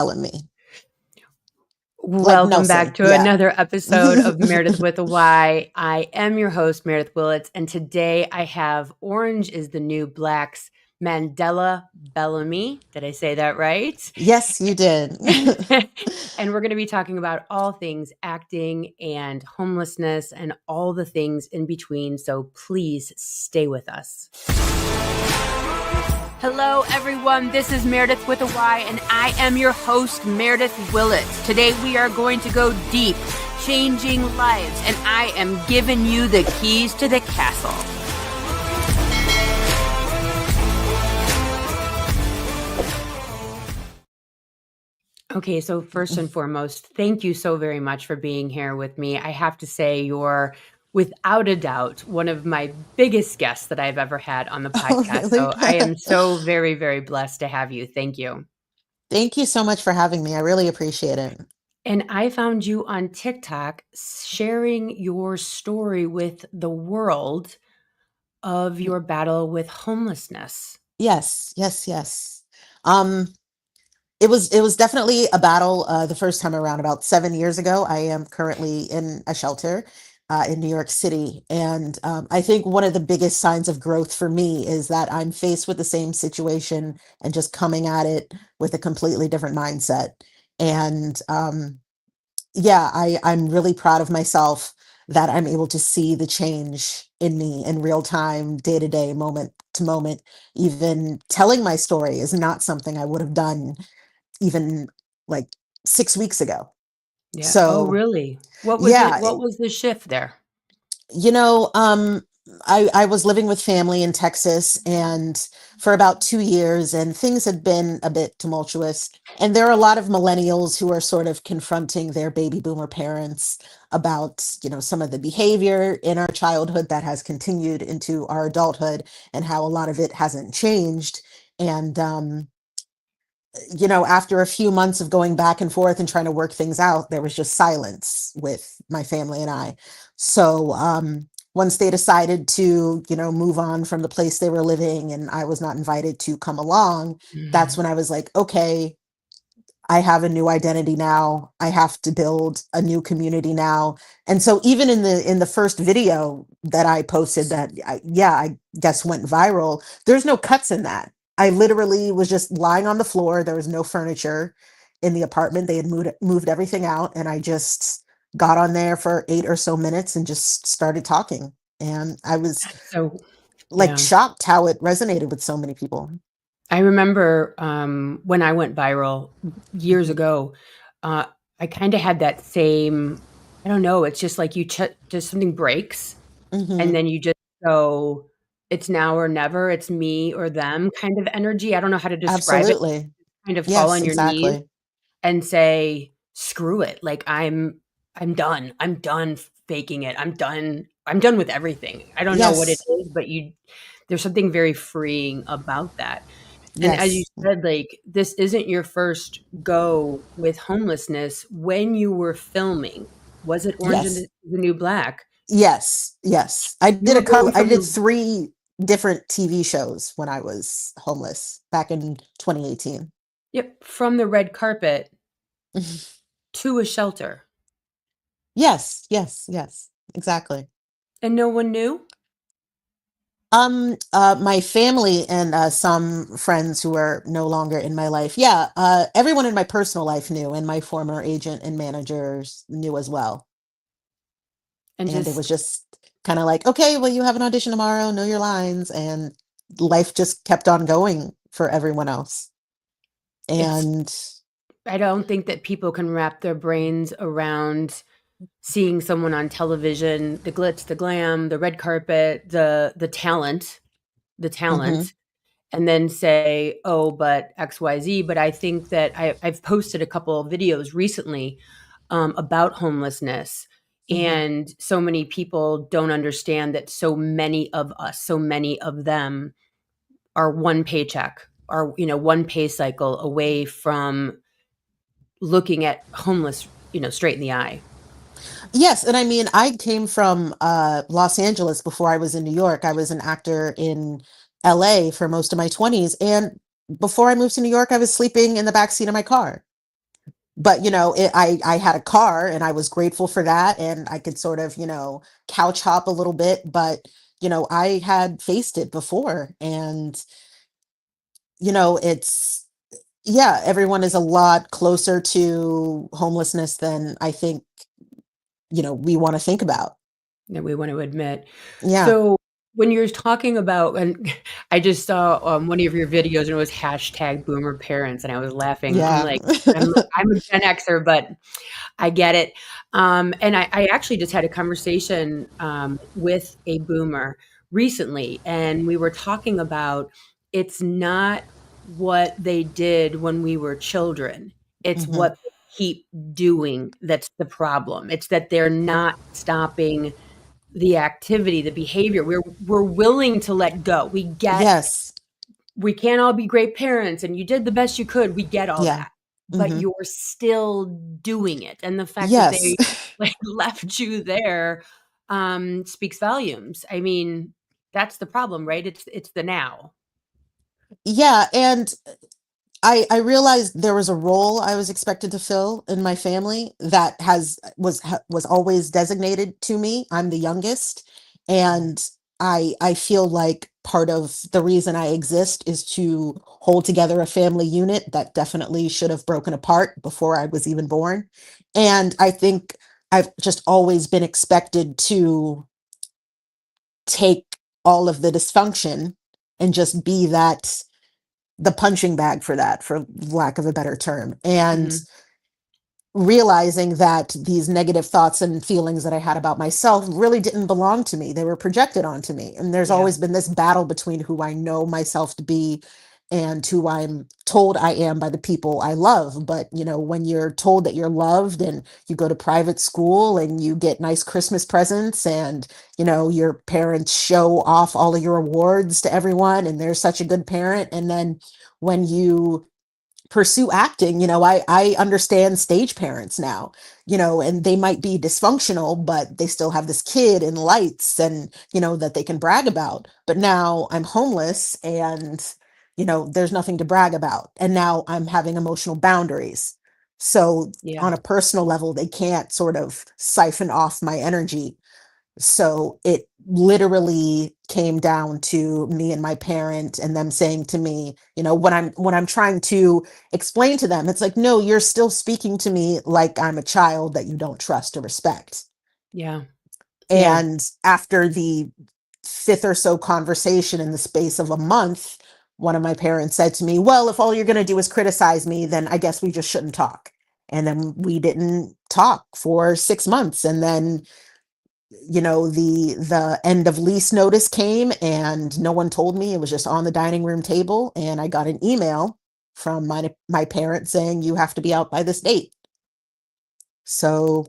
Bellamy, like Welcome back Nelson. to Yeah. another episode of Meredyth with a Y. I am your host, Meredyth Willits, and today I have Orange is the New Black's Mandela Bellamy. Did I say that right? Yes, you did. And we're going to be talking about all things acting and homelessness and all the things in between. So please stay with us. Hello, everyone. This is Meredyth with a Y, and I am your host, Meredyth Willits. Today, we are going to go deep, changing lives, and I am giving you the keys to the castle. Okay, so first and foremost, thank you so very much for being here with me. I have to say, you're without a doubt one of my biggest guests that I've ever had on the Oh, podcast. really? So I am so very, very blessed to have you. Thank you. Thank you so much for having me. I really appreciate it. And I found you on TikTok sharing your story with the world of your battle with homelessness. Yes, yes, yes. Um, it was definitely a battle the first time around about 7 years ago. I am currently in a shelter in New York City, and I think one of the biggest signs of growth for me is that I'm faced with the same situation and just coming at it with a completely different mindset. And yeah, I'm really proud of myself that I'm able to see the change in me in real time, day to day, moment to moment. Even telling my story is not something I would have done even like 6 weeks ago. Yeah. Oh, So really? What was it? yeah, What was the shift there? you know, I was living with family in Texas and for about 2 years, and things had been a bit tumultuous. And there are a lot of millennials who are sort of confronting their baby boomer parents about, some of the behavior in our childhood that has continued into our adulthood and how a lot of it hasn't changed. And after a few months of going back and forth and trying to work things out, there was just silence with my family and I. So once they decided to, move on from the place they were living and I was not invited to come along, that's Mhm. when I was like, okay, I have a new identity now. I have to build a new community now. And so even in the first video that I posted that I guess went viral, there's no cuts in that. I literally was just lying on the floor. There was no furniture in the apartment. They had moved everything out, and I just got on there for 8 or so minutes and just started talking. And I was So, like yeah. shocked how it resonated with so many people. I remember when I went viral years Mhm. ago, uh, I kind of had that same, I don't know, it's just like just something breaks and Mhm. then you just go, it's now or never, it's me or them kind of energy. I don't know how to describe it. Absolutely. Kind of fall Yes, on your knees exactly. and say, screw it. Like I'm done. I'm done faking it. I'm done with everything. I don't know what it Yes. is, but there's something very freeing about that. And as you Yes. said, like, this isn't your first go with homelessness. When you were filming, was it Orange and Yes. the New Black? Yes. Yes. You were going I from did the 3 different TV shows when I was homeless back in 2018. Yep, from the red carpet to a shelter, Yes. Yes. Yes. Exactly. and no one knew? My family and some friends who are no longer in my life. Yeah, everyone in my personal life knew, and my former agent and managers knew as well. And And it was just just kind of like, okay, well, you have an audition tomorrow, know your lines, and life just kept on going for everyone else. it's And I don't think that people can wrap their brains around seeing someone on television, the glitz, the glam, the red carpet, the mhm, talent, and then say, "Oh, but XYZ." But I think that I've posted a couple of videos recently about homelessness, mhm. and so many people don't understand that so many of us, so many of them, are one paycheck, are one pay cycle away from looking at homeless, straight in the eye. Yes, and I mean, I came from Los Angeles before I was in New York. I was an actor in LA for most of my 20s, and before I moved to New York, I was sleeping in the back seat of my car. But I had a car and I was grateful for that, and I could sort of couch hop a little bit. But I had faced it before, and it's yeah, everyone is a lot closer to homelessness than I think we want to think about. that we want to admit. Yeah, So when you're talking about, and I just saw one of your videos and it was hashtag boomer parents, and I was laughing. yeah. I'm like, I'm a Gen Xer, but I get it. And I actually just had a conversation with a boomer recently, and we were talking about it's not what they did when we were children, it's Hmm. what they keep doing that's the problem. It's that they're not stopping the activity, the behavior. We're willing to let go. We get Yes. we can't all be great parents and you did the best you could. We get all Yeah. that. But Hmm. you're still doing it. And the fact that Yes. they like left you there speaks volumes. I mean, that's the problem, right? It's the now. Yeah, and I realized there was a role I was expected to fill in my family that was always designated to me. I'm the youngest, Mhm. and I feel like part of the reason I exist is to hold together a family unit that definitely should have broken apart before I was even born. And I think I've just always been expected to take all of the dysfunction and just be the punching bag for that, for lack of a better term. And Mhm. realizing that these negative thoughts and feelings that I had about myself really didn't belong to me. They were projected onto me. And there's Yeah. always been this battle between who I know myself to be and who I'm told I am by the people I love. But, when you're told that you're loved and you go to private school and you get nice Christmas presents and, your parents show off all of your awards to everyone and they're such a good parent. And then when you pursue acting, I understand stage parents now, and they might be dysfunctional, but they still have this kid in lights and that they can brag about. But now I'm homeless and there's nothing to brag about, and now I'm having emotional boundaries. So Yeah. on a personal level, they can't sort of siphon off my energy. So it literally came down to me and my parent and them saying to me, when I'm trying to explain to them, it's like, no, you're still speaking to me like I'm a child that you don't trust or respect. Yeah. Yeah. And after the fifth or so conversation in the space of a month, one of my parents said to me, well, if all you're going to do is criticize me, then I guess we just shouldn't talk. And then we didn't talk for 6 months. And then the end of lease notice came and no one told me. It was just on the dining room table, and I got an email from my parents saying you have to be out by this date. So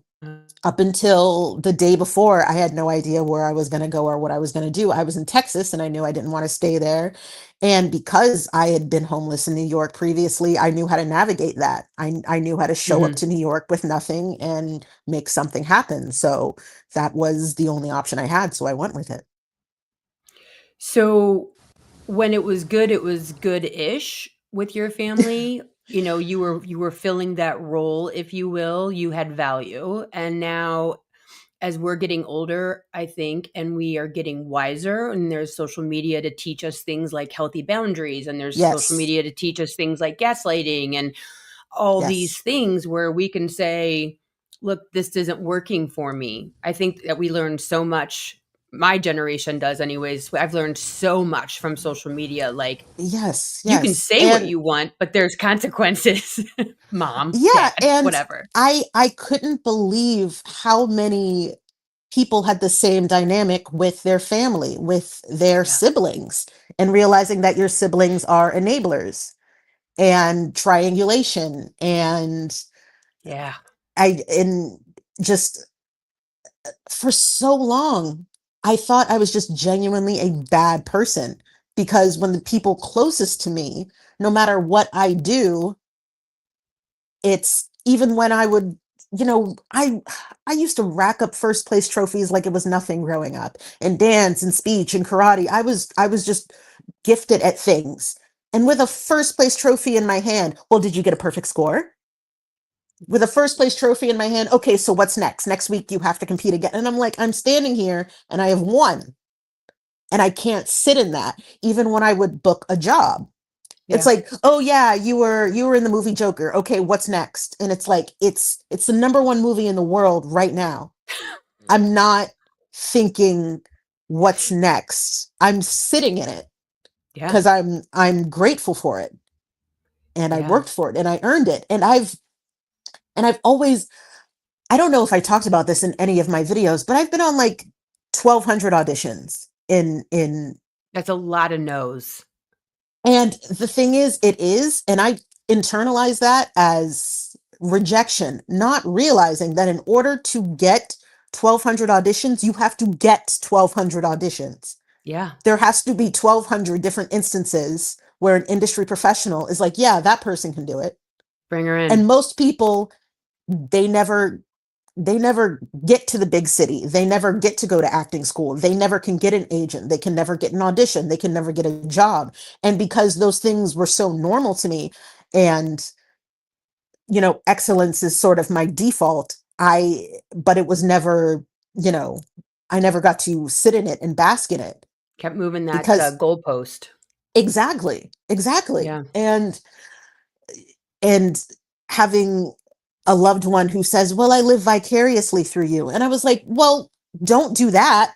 up until the day before, I had no idea where I was going to go or what I was going to do. I was in Texas and I knew I didn't want to stay there. And because I had been homeless in New York previously, I knew how to navigate that. I knew how to show up Mhm. to New York with nothing and make something happen. So that was the only option I had. So I went with it. So when it was good-ish with your family. You know, you were filling that role, if you will. You had value. And now as we're getting older, I think, and we are getting wiser, and there's social media to teach us things like healthy boundaries, and there's social Yes. media to teach us things like gaslighting and all these Yes. things where we can say, look, this isn't working for me. I think that we learn so much. My generation does, anyways. I've learned so much from social media. Like, Yes. you can Yes. say what And you want, but there's consequences. Mom, yeah, dad, and whatever. I couldn't believe how many people had the same dynamic with their family, with their Yeah. siblings, and realizing that your siblings are enablers and triangulation. And Yeah. and just for so long, I thought I was just genuinely a bad person, because when the people closest to me, no matter what I do, it's even when I would, I used to rack up first place trophies like it was nothing growing up, and dance and speech and karate. I was just gifted at things. And with a first place trophy in my hand, well, did you get a perfect score? with a first place trophy in my hand. Okay, so what's next? Next week you have to compete again. And I'm like, I'm standing here and I have won. And I can't sit in that, even when I would book a job. It's Yeah. like, oh yeah, you were in the movie Joker. Okay, what's next? And it's like it's the number one movie in the world right now. I'm not thinking what's next. I'm sitting in it Yeah. because I'm grateful for it and I Yeah. worked for it and I earned it. And I've always, I don't know if I talked about this in any of my videos, but I've been on like 1,200 auditions in That's a lot of no's. and the thing is, it is, and I internalize that as rejection, not realizing that in order to get 1,200 auditions, you have to get 1,200 auditions. Yeah. There has to be 1,200 different instances where an industry professional is like, yeah, that person can do it. Bring her in. And most people, they never they never get to the big city. They never get to go to acting school. They never can get an agent. They can never get an audition. They can never get a job. And because those things were so normal to me, and excellence is sort of my default, but it was never, you know, I never got to sit in it and bask in it Kept moving that because goalpost. exactly. Yeah. And having a loved one who says, well, I live vicariously through you. And I was like, well, don't do that,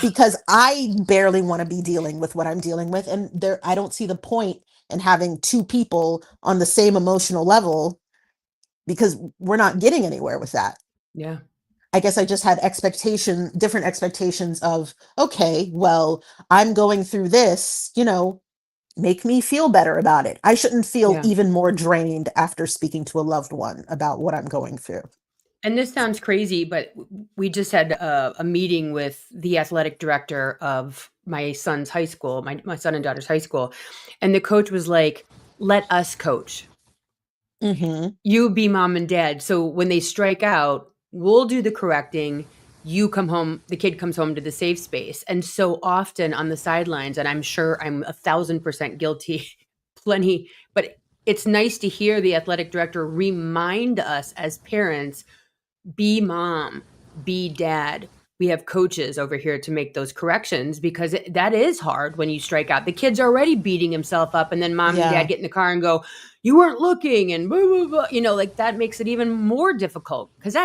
because I barely want to be dealing with what I'm dealing with. And I don't see the point in having two people on the same emotional level, because we're not getting anywhere with that. Yeah. I guess I just had different expectations of, okay, well, I'm going through this, make me feel better about it. I shouldn't feel Yeah. even more drained after speaking to a loved one about what I'm going through. And this sounds crazy, but we just had a meeting with the athletic director of my son's high school, my son and daughter's high school. And the coach was like, let us coach. Mm-hmm. You be mom and dad. So when they strike out, we'll do the correcting. You come home, the kid comes home to the safe space. And so often on the sidelines, and I'm sure I'm 1,000% guilty, plenty, but it's nice to hear the athletic director remind us as parents, be mom, be dad. We have coaches over here to make those corrections, because that is hard when you strike out. The kid's already beating himself up, and then mom and dad Yeah. get in the car and go, you weren't looking, and blah, blah, blah. Like that makes it even more difficult, because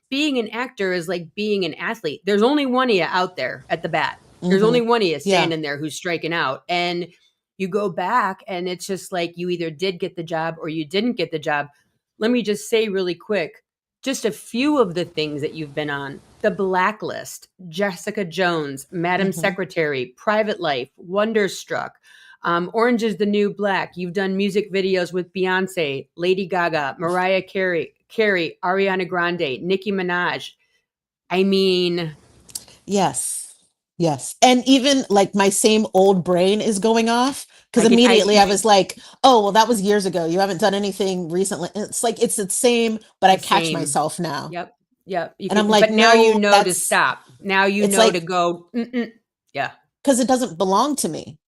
being an actor is like being an athlete. There's only one of you out there at the bat. There's Mm-hmm. only one of you Yeah. standing there who's striking out. And you go back and it's just like you either did get the job or you didn't get the job. Let me just say really quick, just a few of the things that you've been on: The Blacklist, Jessica Jones, Madam Mm-hmm. Secretary, Private Life, Wonderstruck, Orange is the New Black. You've done music videos with Beyonce, Lady Gaga, Mariah Carey, Ariana Grande, Nicki Minaj. I mean, Yes. Yes. And even like my same old brain is going off, because I can, I, immediately I was like, oh, well, that was years ago. You haven't done anything recently. And it's like, it's the same, but I the catch same. myself now. Yep. Yep. You And I'm can, like, but now you no, know to stop. Now you it's know to like, go. Mm-mm. Yeah. because it doesn't belong to me.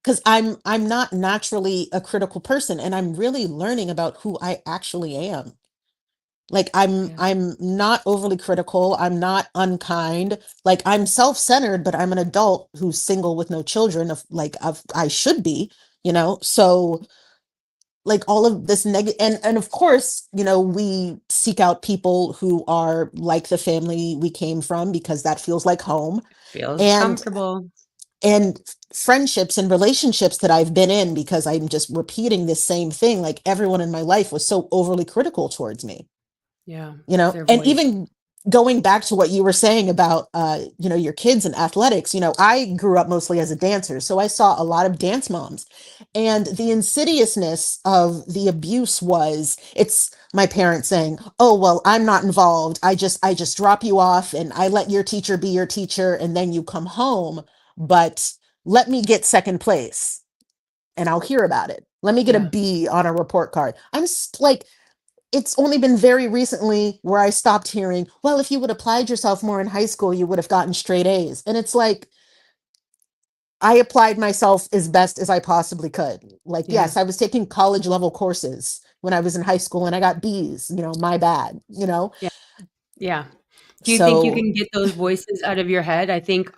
Because I'm not naturally a critical person, and I'm really learning about who I actually am. Like I'm Yeah. I'm not overly critical, I'm not unkind. Like I'm self-centered, but I'm an adult who's single with no children, of I should be, So like all of this negative, and of course, we seek out people who are like the family we came from, because that feels like home. Feels And comfortable. and friendships and relationships that I've been in, because I'm just repeating this same thing, like everyone in my life was so overly critical towards me. Yeah. It's their And voice. even going back to what you were saying about your kids and athletics, I grew up mostly as a dancer, so I saw a lot of dance moms, and the insidiousness of the abuse was, it's my parents saying, oh, well, I'm not involved, I just drop you off and I let your teacher be your teacher, and then you come home, but let me get second place and I'll hear about it. Let me get a Yeah. B on a report card. Like, it's only been very recently where I stopped hearing, well, if you would applied yourself more in high school, you would have gotten straight A's. And it's like, I applied myself as best as I possibly could. Like, Yeah. yes, I was taking college level courses, when I was in high school and I got B's, my bad, Yeah. Yeah. Do you think you So, can get those voices out of your head? I think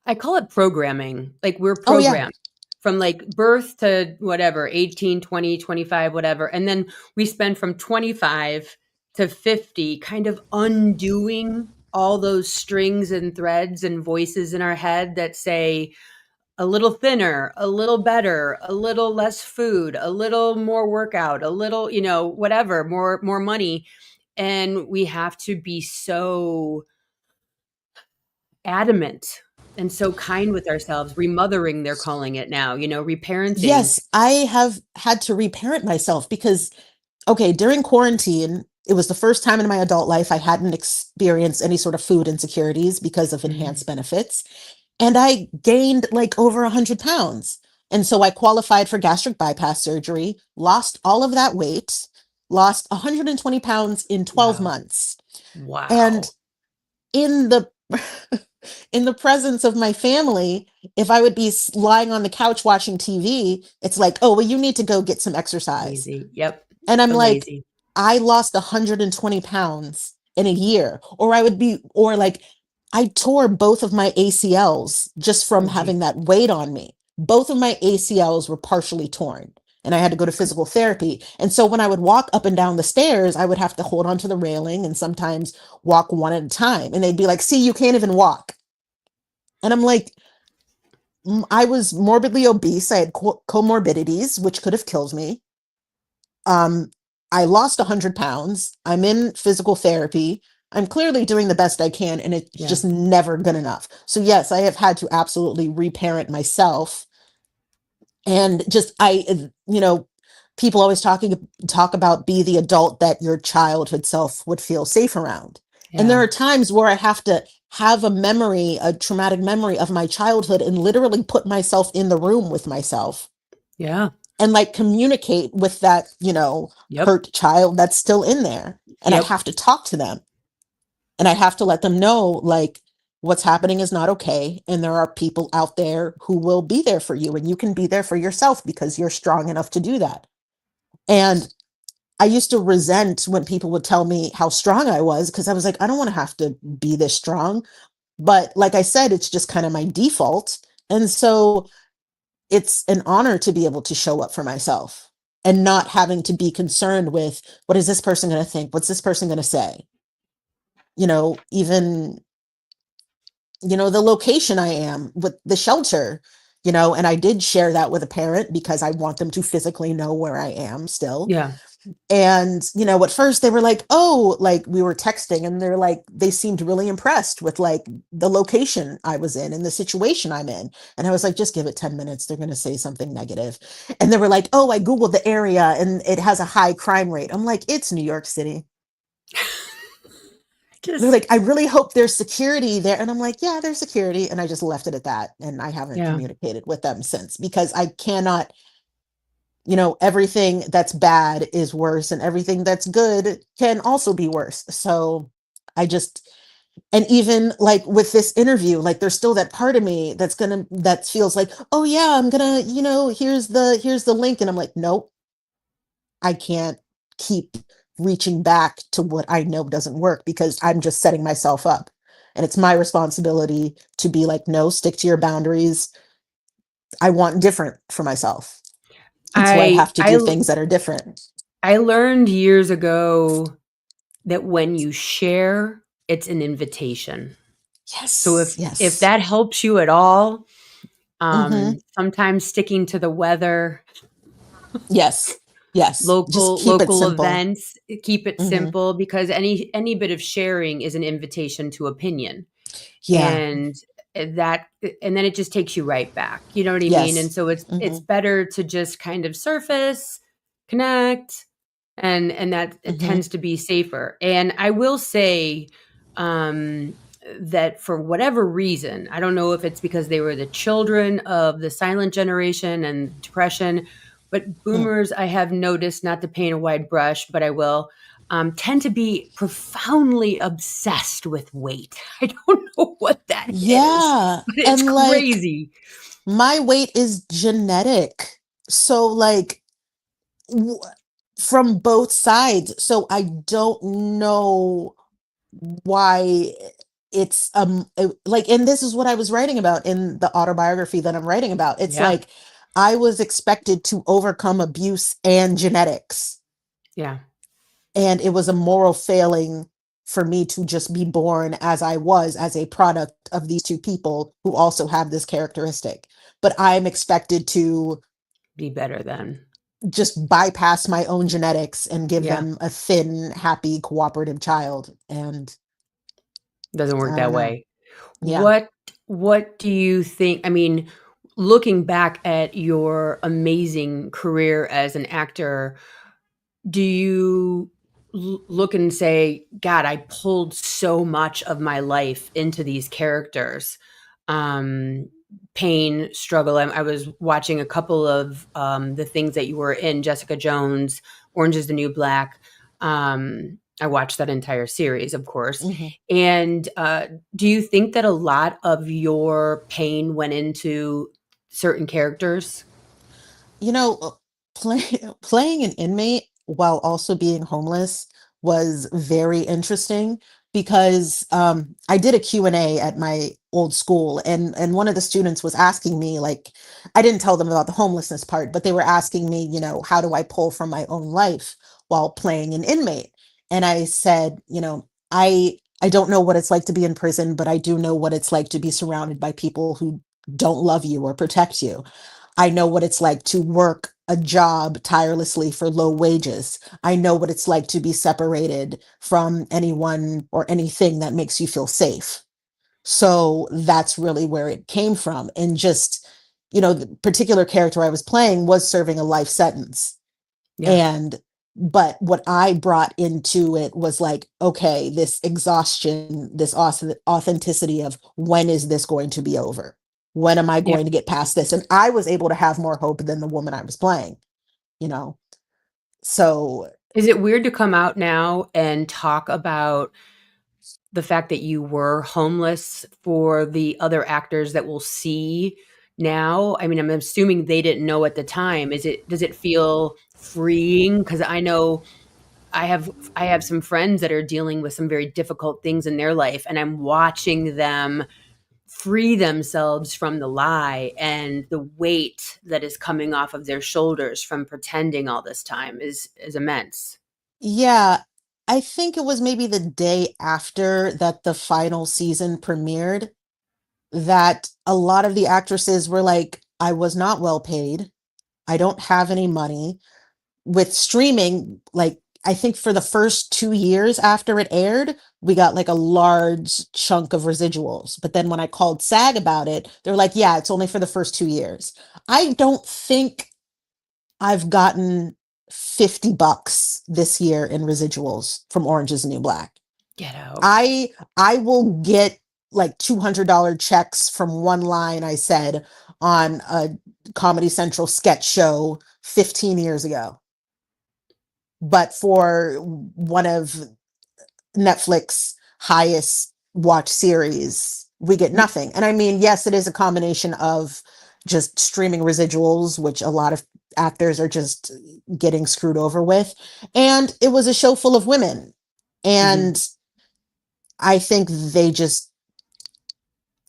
I call it programming. Like, we're oh yeah, programmed from, like, birth to whatever, 18, 20, 25, whatever, and then we spend from 25 to 50 kind of undoing all those strings and threads and voices in our head that say a little thinner, a little better, a little less food, a little more workout, a little, whatever, more money. And we have to be so adamant and so kind with ourselves, remothering, they're calling it now, reparenting. yes, I have had to reparent myself because, okay, during quarantine, it was the first time in my adult life I hadn't experienced any sort of food insecurities because of Mhm. enhanced benefits. And I gained like over 100 pounds. And so I qualified for gastric bypass surgery, lost all of that weight, lost 120 pounds in 12 Wow. months. And Wow. in the in the presence of my family, if I would be lying on the couch watching TV, it's like, oh, well, you need to go get some exercise. Lazy. Yep. And I'm The like, lazy. I lost 120 pounds in a year. Or I would be, or like, I tore both of my ACLs just from Oh, geez. having that weight on me. Both of my ACLs were partially torn and I had to go to physical therapy. And so when I would walk up and down the stairs, I would have to hold onto the railing and sometimes walk one at a time. And they'd be like, see, you can't even walk. And I'm like, I was morbidly obese. I had comorbidities, which could have killed me. Um, I lost 100 pounds. I'm in physical therapy. I'm clearly doing the best I can, and it's Yeah. just never good enough. So, yes, I have had to absolutely reparent myself. And just, people always talk about be the adult that your childhood self would feel safe around. And there Yeah. are times where I have to have a memory, a traumatic memory of my childhood, and literally put myself in the room with myself Yeah. and like communicate with that, Yep. hurt child that's still in there. And I Yep. have to talk to them and I have to let them know like what's happening is not okay. And there are people out there who will be there for you and you can be there for yourself because you're strong enough to do that. And I used to resent when people would tell me how strong I was because I was like, I don't want to have to be this strong. But like I said, it's just kind of my default. And so it's an honor to be able to show up for myself and not having to be concerned with what is this person going to think? What's this person going to say? Even, the location I am with the shelter, and I did share that with a parent because I want them to physically know where I am still. Yeah. And, at first they were like, oh, like we were texting and they're like, they seemed really impressed with like the location I was in and the situation I'm in. And I was like, just give it 10 minutes. They're going to say something negative. And they were like, oh, I Googled the area and it has a high crime rate. I'm like, it's New York City. They're Just, like, I really hope there's security there. And I'm like, yeah, there's security. And I just left it at that. And I haven't yeah. communicated with them since because I cannot, everything that's bad is worse and everything that's good can also be worse. So I just, and even like with this interview, like there's still that part of me that feels like, oh yeah, I'm gonna, here's the link. And I'm like, nope, I can't keep reaching back to what I know doesn't work because I'm just setting myself up. And it's my responsibility to be like, no, stick to your boundaries. I want different for myself. So I I have to I do things that are different. I learned years ago that when you share, it's an invitation. So Yes, if yes. that helps you at all, Mhm. sometimes sticking to the weather, Yes, yes. Just local keep it local simple. events, keep it Mhm. simple, because any bit of sharing is an invitation to opinion. Yeah. And that and then it just takes you right back. You know what I mean? And Yes. so it's Mhm. better to just kind of surface, connect, and that it Mhm. tends to be safer. And I will say um that for whatever reason, I don't know if it's because they were the children of the silent generation and depression, but Mm. boomers, I have noticed, not to paint a wide brush, but I will, tend to be profoundly obsessed with weight. I don't know what that is, Yeah, but it's and, like, crazy. my weight is genetic. So, like, from both sides. So I don't know why it's like, and this is what I was writing about in the autobiography that I'm writing about. It's Yeah. like I was expected to overcome abuse and genetics, Yeah. and it was a moral failing for me to just be born as I was, as a product of these two people who also have this characteristic. But I'm expected to Be better than. just bypass my own genetics and give Yeah. them a thin, happy, cooperative child. And Doesn't work I that don't know. way. Yeah. What do you think? I mean, looking back at your amazing career as an actor, do you look and say, God, I pulled so much of my life into these characters? Um, Pain, struggle. I was watching a couple of the things that you were in, Jessica Jones, Orange is the New Black. I watched that entire series, of course. Mhm. And do you think that a lot of your pain went into certain characters? You know, playing an inmate while also being homeless was very interesting because I did a Q&A at my old school, and one of the students was asking me, like, I didn't tell them about the homelessness part, but they were asking me, how do I pull from my own life while playing an inmate? And I said, I don't know what it's like to be in prison, but I do know what it's like to be surrounded by people who don't love you or protect you. I know what it's like to work a job tirelessly for low wages. I know what it's like to be separated from anyone or anything that makes you feel safe. So that's really where it came from. And just, the particular character I was playing was serving a life sentence. Yeah. And but what I brought into it was like, okay, this exhaustion, this authenticity of, when is this going to be over? When am I Yeah. going to get past this? And I was able to have more hope than the woman I was playing, you know. So Is it weird to come out now and talk about the fact that you were homeless for the other actors that will see now? I mean, I'm assuming they didn't know at the time. Does it feel freeing? Because I know I have some friends that are dealing with some very difficult things in their life, and I'm watching them free themselves from the lie, and the weight that is coming off of their shoulders from pretending all this time is immense. yeah, I think it was maybe the day after that the final season premiered that a lot of the actresses were like, I was not well paid. I don't have any money. With streaming, like, I think for the first 2 years after it aired, we got like a large chunk of residuals. But then when I called SAG about it, they're like, yeah, it's only for the first 2 years. I don't think I've gotten $50 this year in residuals from Orange is the New Black. Get out. I will get like $200 checks from one line I said on a Comedy Central sketch show 15 years ago. But for one of Netflix highest watch series, we get Y- nothing. And I mean, yes, it is a combination of just streaming residuals, which a lot of actors are just getting screwed over with. And it was a show full of women. mhm. And I think they just,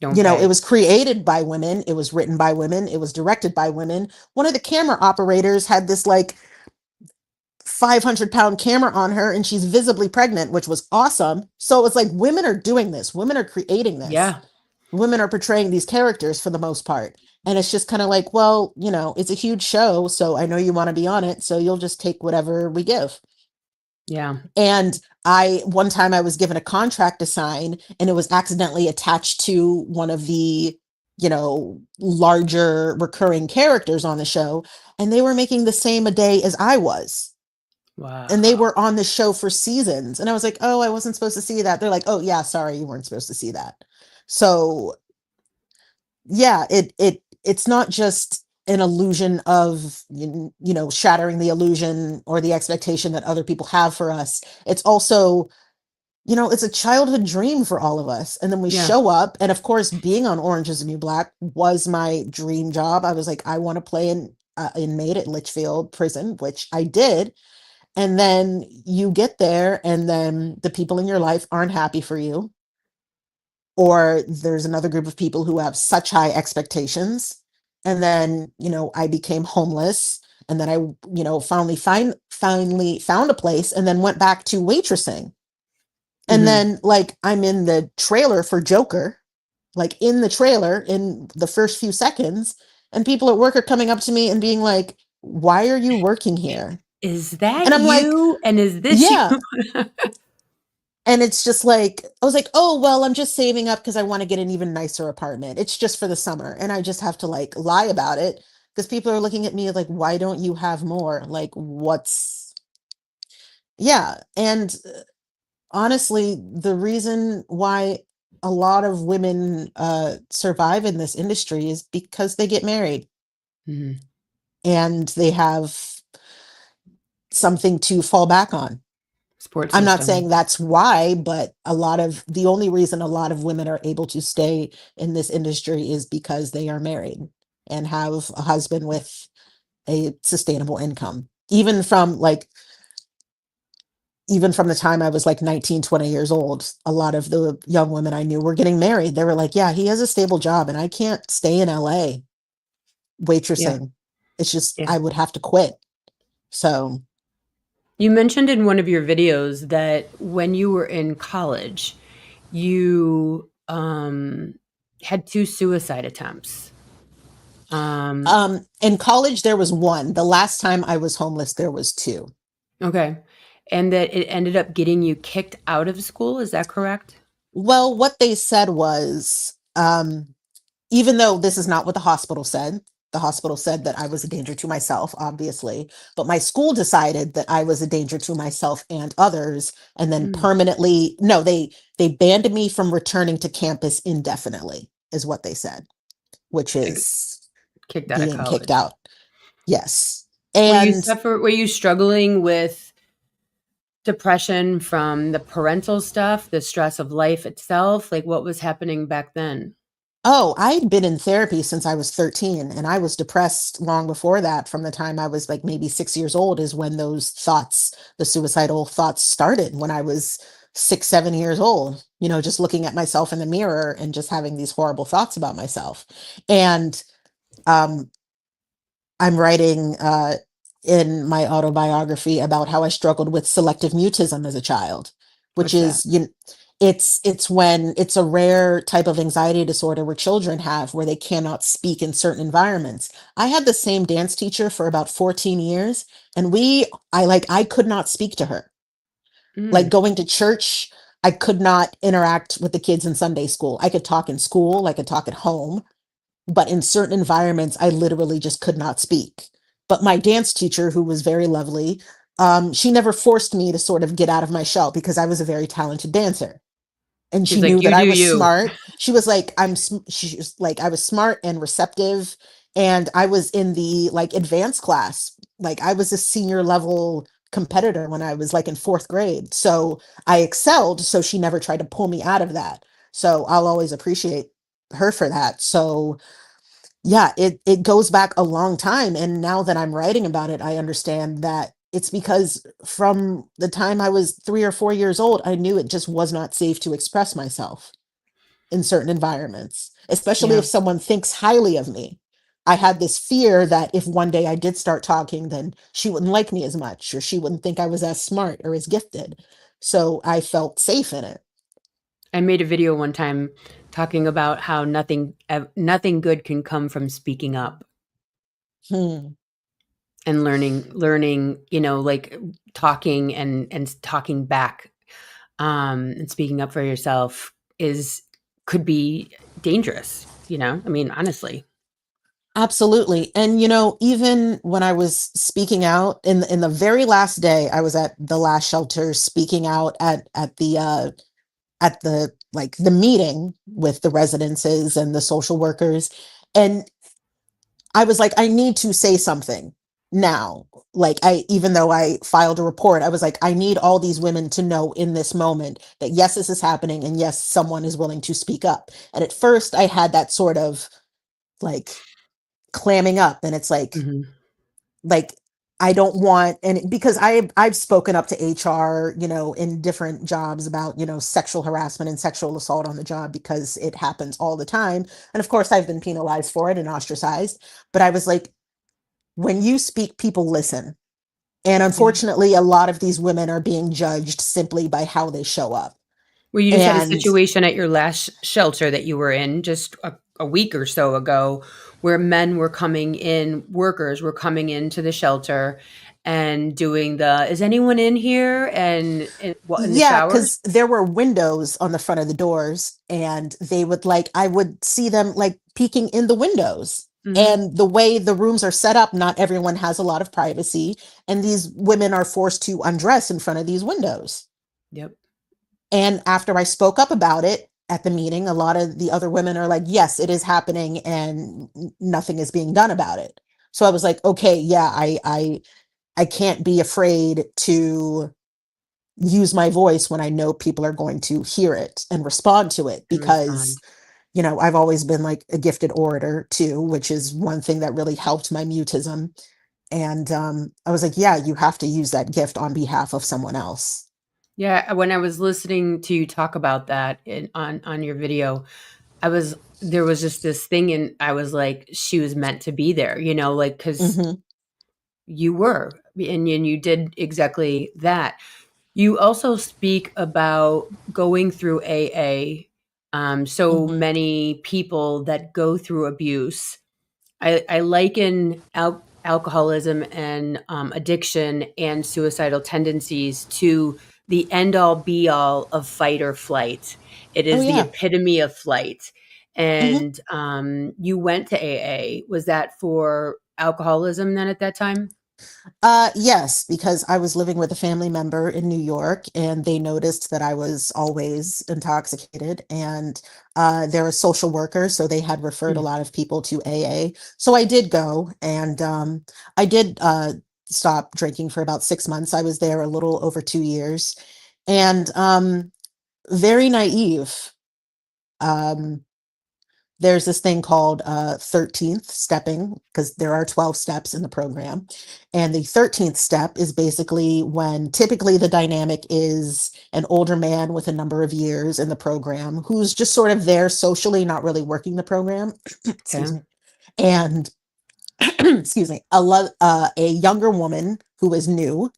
Don't it pay. was created by women, it was written by women, it was directed by women. One of the camera operators had this like 500-pound camera on her, and she's visibly pregnant, which was awesome. So it's like, women are doing this, women are creating this, Yeah. women are portraying these characters for the most part. And it's just kind of like, well, it's a huge show, so I know you want to be on it, so you'll just take whatever we give. Yeah. And one time I was given a contract to sign, and it was accidentally attached to one of the, larger recurring characters on the show, and they were making the same a day as I was, and they Wow. were on the show for seasons. And I was like, oh, I wasn't supposed to see that. They're like, oh yeah, sorry, you weren't supposed to see that. So yeah, it's not just an illusion of, shattering the illusion or the expectation that other people have for us. It's also, it's a childhood dream for all of us. And then we Yeah. show up, and of course, being on Orange is the New Black was my dream job. I was like, I want to play an inmate at Litchfield prison, which I did. And then you get there, and then the people in your life aren't happy for you, or there's another group of people who have such high expectations. And then, I became homeless, and then I, finally found a place, and then went back to waitressing. And Hmm. then, like, I'm in the trailer for Joker, like in the trailer in the first few seconds, and people at work are coming up to me and being like, "Why are you working here?" Is And that I'm like, you? And is this you? "Yeah." And it's just like, I was like, "Oh, well, I'm just saving up because I want to get an even nicer apartment. It's just for the summer." And I just have to like lie about it because people are looking at me like, "Why don't you have more? Like, what's," yeah. And honestly, the reason why a lot of women survive in this industry is because they get married Mhm. and they have something to fall back on. Support I'm not system. saying that's why, but the only reason a lot of women are able to stay in this industry is because they are married and have a husband with a sustainable income. Even from the time I was like 19, 20 years old, a lot of the young women I knew were getting married. They were like, "Yeah, he has a stable job and I can't stay in LA Yeah. waitressing. It's just, Yeah. I would have to quit." So, You mentioned in one of your videos that when you were in college, you had two suicide attempts. Um, in college, there was one. The last time I was homeless, there was two. okay. And that it ended up getting you kicked out of school. Is that correct? Well, what they said was, even though this is not what the hospital said that I was a danger to myself, obviously, but my school decided that I was a danger to myself and others, and then Mm, permanently, no, they banned me from returning to campus indefinitely, is what they said, which like is kicked out of being kicked college. out. Yes. Were And were you struggling with depression from the parental stuff, the stress of life itself? Like what was happening back then? oh, I'd been in therapy since I was 13, and I was depressed long before that. From the time I was like maybe 6 years old, is when those thoughts, the suicidal thoughts, started, when I was 6, 7 years old, just looking at myself in the mirror and just having these horrible thoughts about myself. And um, I'm writing in my autobiography about how I struggled with selective mutism as a child, which What's that? is, it's when it's a rare type of anxiety disorder where children have, where they cannot speak in certain environments. I had the same dance teacher for about 14 years, and I could not speak to her. Like, Mm. going to church, I could not interact with the kids in Sunday school. I could talk in school, I could talk at home, but in certain environments, I literally just could not speak. But my dance teacher, who was very lovely, she never forced me to sort of get out of my shell because I was a very talented dancer. And She's she like, knew that you I do was you. smart. She was like, she was like, I was smart and receptive. And I was in the like advanced class. Like, I was a senior level competitor when I was like in fourth grade. So I excelled. So she never tried to pull me out of that. So I'll always appreciate her for that. So yeah, it goes back a long time, and now that I'm writing about it, I understand that it's because from the time I was 3 or 4 years old, I knew it just was not safe to express myself in certain environments, especially Yeah. if someone thinks highly of me. I had this fear that if one day I did start talking, then she wouldn't like me as much, or she wouldn't think I was as smart or as gifted. So I felt safe in it. I made a video one time talking about how nothing good can come from speaking up Hmm. and learning, like talking and talking back, and speaking up for yourself is could be dangerous, I mean, honestly. Absolutely. And even when I was speaking out in the very last day, I was at the last shelter speaking out at the like the meeting with the residences and the social workers. And I was like, I need to say something now. Like, even though I filed a report, I was like, I need all these women to know in this moment that yes, this is happening, and yes, someone is willing to speak up. And at first I had that sort of like clamming up, and it's like, Mhm. like I don't want, and because I've spoken up to HR, in different jobs about, sexual harassment and sexual assault on the job because it happens all the time. And of course I've been penalized for it and ostracized. But I was like, when you speak, people listen. And Yeah. unfortunately, a lot of these women are being judged simply by how they show up. Well, you just had a And situation at your last shelter that you were in just a week or so ago where men were coming in, workers were coming into the shelter and doing the, is anyone in here? And in the yeah, showers? because there were windows on the front of the doors, and they would like, I would see them like peeking in the windows. Hmm. And the way the rooms are set up, not everyone has a lot of privacy. And these women are forced to undress in front of these windows. Yep. And after I spoke up about it at the meeting, a lot of the other women are like, yes, it is happening, and nothing is being done about it. So I was like, okay, yeah, I can't be afraid to use my voice when I know people are going to hear it and respond to it, And because respond. I've always been like a gifted orator too, which is one thing that really helped my mutism. And I was like, yeah, you have to use that gift on behalf of someone else. Yeah, when I was listening to you talk about that on your video, I was there was just this thing, and I was like, she was meant to be there, like because Hmm. you were, and you did exactly that. You also speak about going through AA. So Hmm. many people that go through abuse, I liken alcoholism and addiction and suicidal tendencies to the end all be all of fight or flight. It Oh is the yeah. epitome of flight. Hmm. And you went to AA. Was that for alcoholism then at that time? Yes, because I was living with a family member in New York, and they noticed that I was always intoxicated. And they're a social worker, so they had referred a Mm, lot of people to AA. So I did go, and I did stop drinking for about 6 months. I was there a little over 2 years, and very naive. Um, there's this thing called 13th stepping, because there are 12 steps in the program. And the 13th step is basically when typically the dynamic is an older man with a number of years in the program who's just sort of there socially, not really working the program. Excuse okay. me. And excuse me, a younger woman who is new,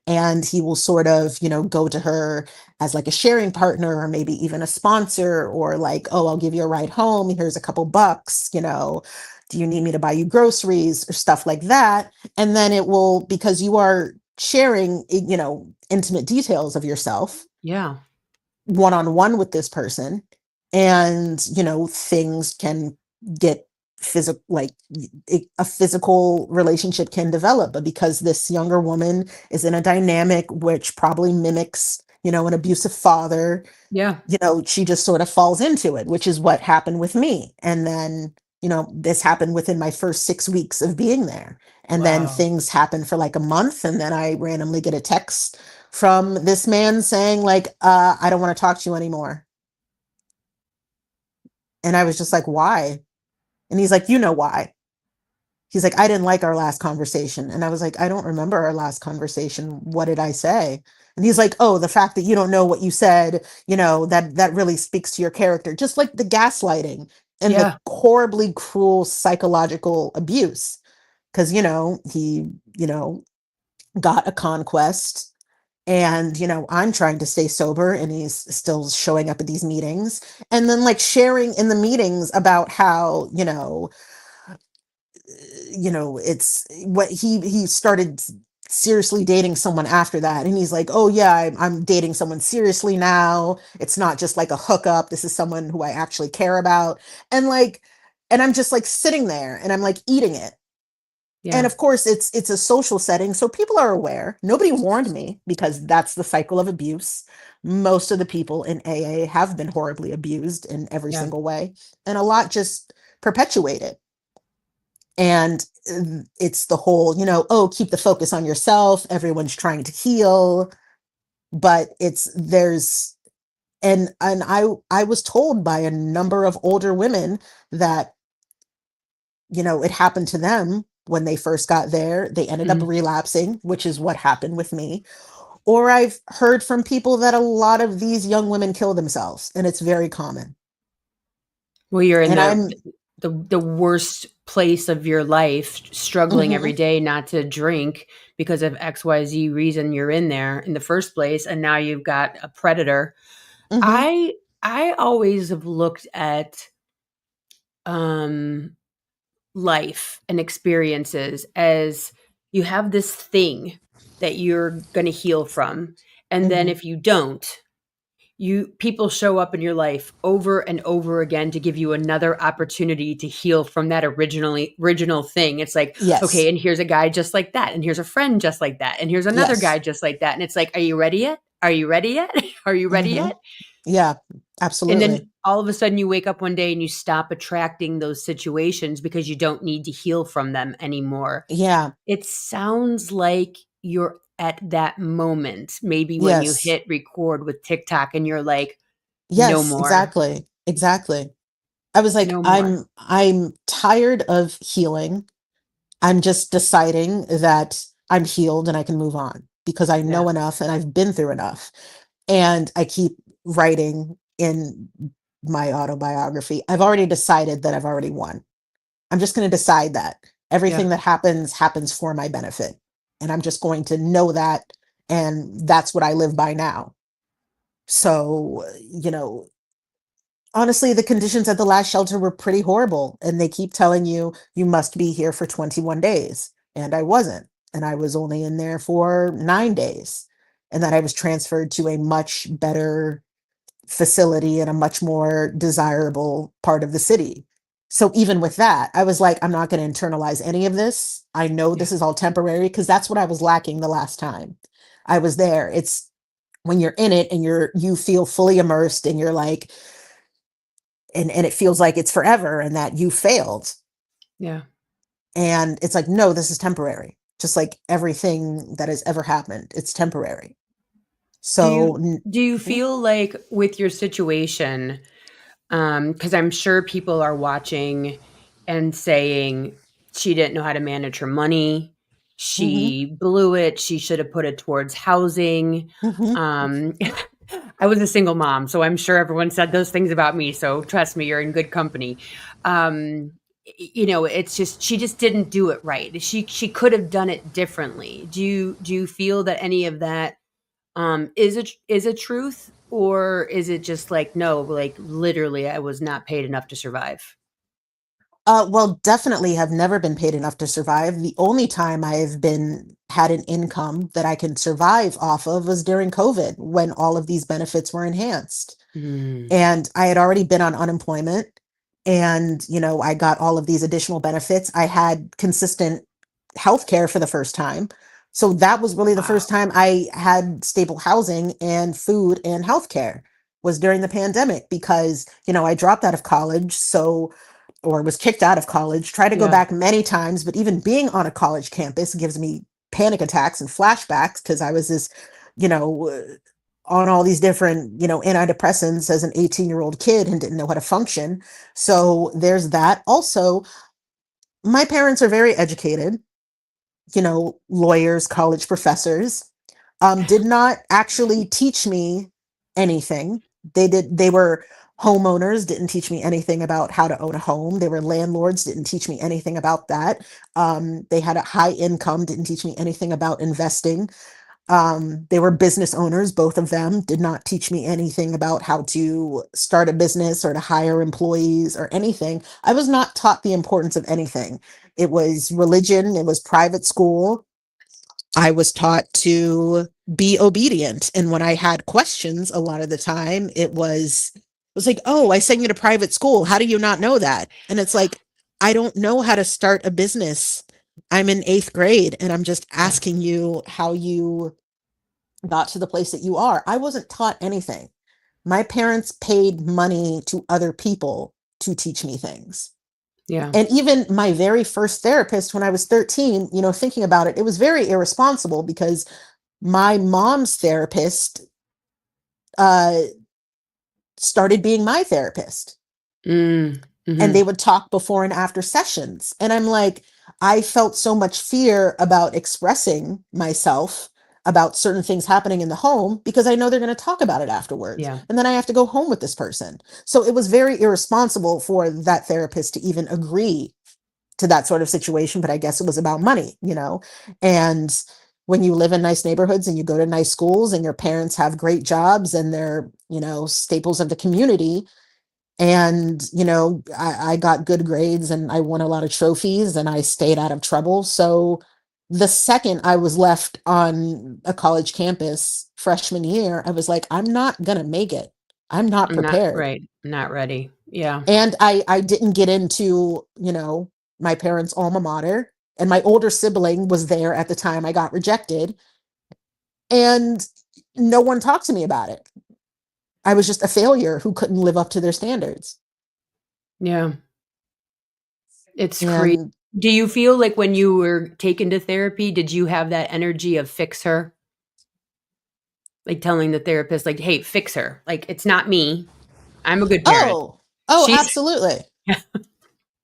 and he will sort of go to her as like a sharing partner, or maybe even a sponsor, or like, oh, I'll give you a ride home, here's a couple bucks, do you need me to buy you groceries, or stuff like that. And then it will, because you are sharing intimate details of yourself Yeah. one on one with this person, and things can get physical, like a physical relationship can develop. But because this younger woman is in a dynamic which probably mimics an abusive father, Yeah. she just sort of falls into it, which is what happened with me. And then this happened within my first 6 weeks of being there. And then Wow. things happen for like a month, and then I randomly get a text from this man saying like, I don't want to talk to you anymore. And I was just like, why? And he's like, you know why. He's like, I didn't like our last conversation. And I was like, I don't remember our last conversation. What did I say? And he's like, oh, the fact that you don't know what you said, that really speaks to your character. Just like the gaslighting and the Yeah. horribly cruel psychological abuse. Because, he, got a conquest, and I'm trying to stay sober, and he's still showing up at these meetings, and then like sharing in the meetings about how it's what he started seriously dating someone after that. And he's like, oh yeah, I'm dating someone seriously now, it's not just like a hookup, this is someone who I actually care about. And like, and I'm just like sitting there, and I'm like eating it. And Yeah. of course it's a social setting, so people are aware. Nobody warned me, because that's the cycle of abuse. Most of the people in AA have been horribly abused in every Yeah. single way, and a lot just perpetuate it. And it's the whole, oh, keep the focus on yourself, everyone's trying to heal. But it's there's and I was told by a number of older women that it happened to them when they first got there, they ended up Mhm. relapsing, which is what happened with me. Or I've heard from people that a lot of these young women kill themselves, and it's very common. Well, you're in And I'm, the worst place of your life, struggling every mhm, day not to drink because of XYZ reason you're in there in the first place, and now you've got a predator. mhm, I I always have looked at um life and experiences as you have this thing that you're going to heal from, and then mhm. if you don't, you people show up in your life over and over again to give you another opportunity to heal from that original thing. It's like, okay, Yes, and here's a guy just like that, and here's a friend just like that, and here's another yes. guy just like that, and it's like, are you ready yet? Are you ready yet? Are you ready Hmm. yet? Yeah, And then absolutely. all of a sudden you wake up one day and you stop attracting those situations because you don't need to heal from them anymore. Yeah, It sounds like you're at that moment, maybe when you yes, hit record with TikTok and you're like, no yes, more, exactly, exactly. I was like, no more. I'm tired of healing. I'm just deciding that I'm healed and I can move on because I Yeah, know enough and I've been through enough. And I keep writing in my autobiography. I've already decided that I've already won. I'm just going to decide that yeah. everything that happens happens for my benefit. And I'm just going to know that. And that's what I live by now. So, honestly, the conditions at the last shelter were pretty horrible. And they keep telling you, you must be here for 21 days. And I wasn't. And I was only in there for 9 days. And then I was transferred to a much better facility in a much more desirable part of the city. So even with that, I was like, I'm not going to internalize any of this. I know Yeah. this is all temporary because that's what I was lacking the last time I was there. It's when you're in it and you feel fully immersed and you're like, and it feels like it's forever and that you failed. Yeah. And it's like, no, this is temporary. Just like everything that has ever happened, it's temporary. Do you So, do you mhm, feel like with your situation, because I'm sure people are watching and saying she didn't know how to manage her money, mhm, she blew it, she should have put it towards housing. mhm. Um, I was a single mom, so I'm sure everyone said those things about me. So trust me, you're in good company. It's just she just didn't do it right. She could have done it differently. Do you feel that any of that is a truth, or is it just like, no, like literally I was not paid enough to survive? Well, definitely have never been paid enough to survive. The only time I've been had an income that I can survive off of was during COVID when all of these benefits were enhanced. Mm, And I had already been on unemployment and, I got all of these additional benefits. I had consistent health care for the first time. So that was really the wow. first time I had stable housing and food and health care was during the pandemic because, I dropped out of college. So or was kicked out of college, tried to go Yeah. back many times, but even being on a college campus gives me panic attacks and flashbacks because I was this, you know, uh, on all these different, antidepressants as an 18-year-old kid and didn't know how to function. So there's that. Also, my parents are very educated, lawyers, college professors, did not actually teach me anything. They were homeowners, didn't teach me anything about how to own a home. They were landlords, didn't teach me anything about that. They had a high income, didn't teach me anything about investing. They were business owners, both of them, did not teach me anything about how to start a business or to hire employees or anything. I was not taught the importance of anything. It was religion, it was private school. I was taught to be obedient. And when I had questions, a lot of the time it was like, oh, I sent you to private school. How do you not know that? And it's like, I don't know how to start a business. I'm in eighth grade and I'm just Yeah. asking you how you got to the place that you are. I wasn't taught anything. My parents paid money to other people to teach me things. Yeah. And even my very first therapist when I was 13, thinking about it, it was very irresponsible because my mom's therapist uh, started being my therapist. Mm, And they mhm. would talk before and after sessions. And I'm like, I felt so much fear about expressing myself about certain things happening in the home because I know they're going to talk about it afterwards. Yeah. And then I have to go home with this person. So it was very irresponsible for that therapist to even agree to that sort of situation. But I guess it was about money, you know? And when you live in nice neighborhoods and you go to nice schools and your parents have great jobs and they're, you know, staples of the community, and you know I got good grades and I won a lot of trophies and I stayed out of trouble, so the second I was left on a college campus freshman year, I was like, I'm not gonna make it. I'm not I'm not prepared. right. Not ready. Yeah. And I didn't get into, you know, my parents' alma mater, and my older sibling was there at the time I got rejected, and no one talked to me about it. I was just a failure who couldn't live up to their standards. Yeah. It's crazy. And Do you feel like when you were taken to therapy, did you have that energy of fix her? Like telling the therapist, like, "Hey, fix her. Like, it's not me. I'm a good parent. oh, She's." absolutely. Yeah.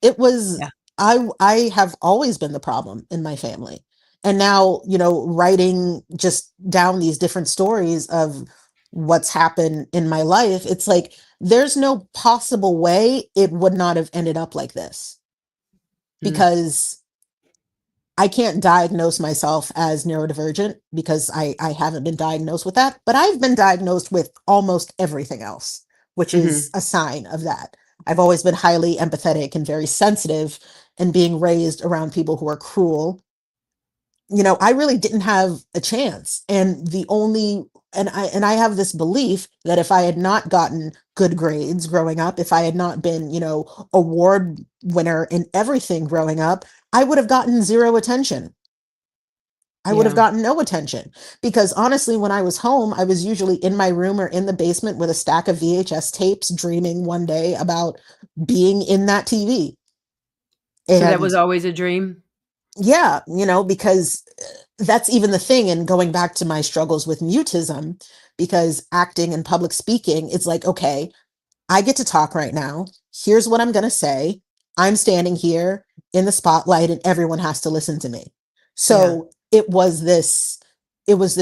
It was Yeah. I have always been the problem in my family. And now, you know, writing just down these different stories of what's happened in my life, it's like there's no possible way it would not have ended up like this, Mm. because I can't diagnose myself as neurodivergent because I haven't been diagnosed with that, but I've been diagnosed with almost everything else, which is Mhm. a sign of that. I've always been highly empathetic and very sensitive, and being raised around people who are cruel, you know, I really didn't have a chance. And the only and I have this belief that if I had not gotten good grades growing up, if I had not been, you know, award winner in everything growing up, I would have gotten zero attention. I would have Yeah. gotten no attention, because honestly, when I was home, I was usually in my room or in the basement with a stack of VHS tapes, dreaming one day about being in that TV. So that was And always a dream? yeah, you know, because that's even the thing. And going back to my struggles with mutism, because acting and public speaking, it's like, okay, I get to talk right now. Here's what I'm going to say. I'm standing here in the spotlight and everyone has to listen to me. Yeah. So it was this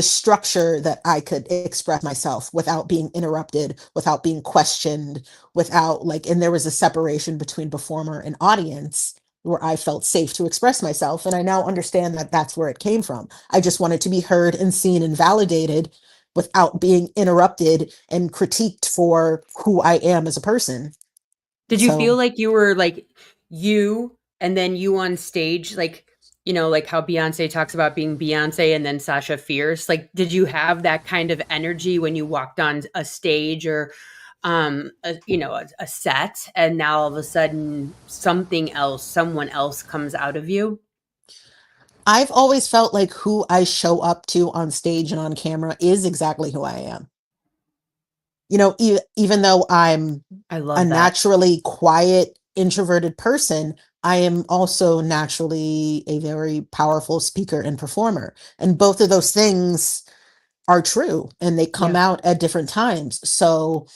structure that I could express myself without being interrupted, without being questioned, without like, and there was a separation between performer and audience where I felt safe to express myself. And I now understand that that's where it came from. I just wanted to be heard and seen and validated without being interrupted and critiqued for who I am as a person. Did you feel So like you were, like, you and then you on stage, like, like how Beyoncé talks about being Beyoncé and then Sasha Fierce? Like, did you have that kind of energy when you walked on a stage or, a set, and now all of a sudden something else, someone else comes out of you? I've always felt like who I show up to on stage and on camera is exactly who I am. You know, even though I'm I a love that. naturally quiet, introverted person, I am also naturally a very powerful speaker and performer. And both of those things are true and they come Yeah. out at different times. So,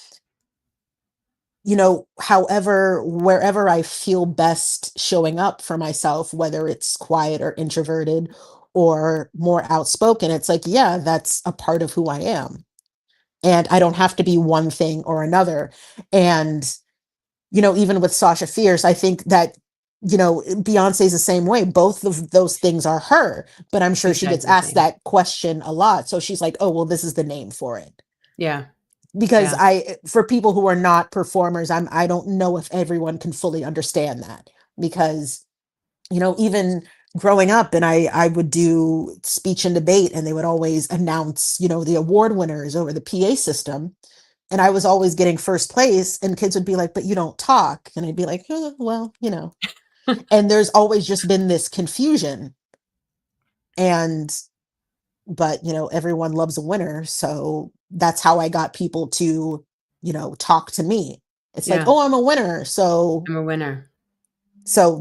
you know, however, wherever I feel best showing up for myself, whether it's quiet or introverted or more outspoken, it's like, yeah, that's a part of who I am. And I don't have to be one thing or another. And, you know, even with Sasha Fierce, I think that, you know, Beyonce's the same way. Both of those things are her, but I'm sure she gets Exactly the asked same. that question a lot. So she's like, oh, well, this is the name for it. Yeah. Because Yeah. for people who are not performers, I don't know if everyone can fully understand that, because you know, even growing up, and I would do speech and debate and they would always announce, you know, the award winners over the PA system, and I was always getting first place, and kids would be like, but you don't talk, and I'd be like, well, you know. And there's always just been this confusion. And but you know, everyone loves a winner, so that's how I got people to, you know, talk to me. It's like, Yeah. oh, I'm a winner, so I'm a winner.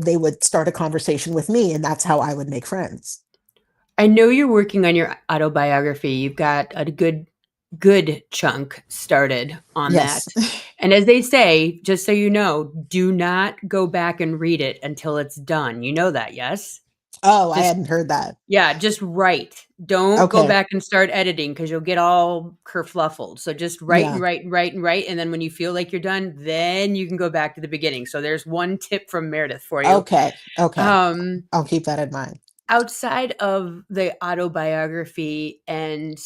they would start a conversation with me, and that's how I would make friends. I know you're working on your autobiography. You've got a good chunk started on Yes. that. And as they say, just so you know, do not go back and read it until it's done. You know that, yes? Oh, I Just hadn't heard that. yeah, just write. Don't go Okay. back and start editing because you'll get all kerfluffled. So just write and Yeah. write and write and write, and then when you feel like you're done, then you can go back to the beginning. So there's one tip from Meredyth for you. Okay. Okay. Um, I'll keep that in mind. outside of the autobiography and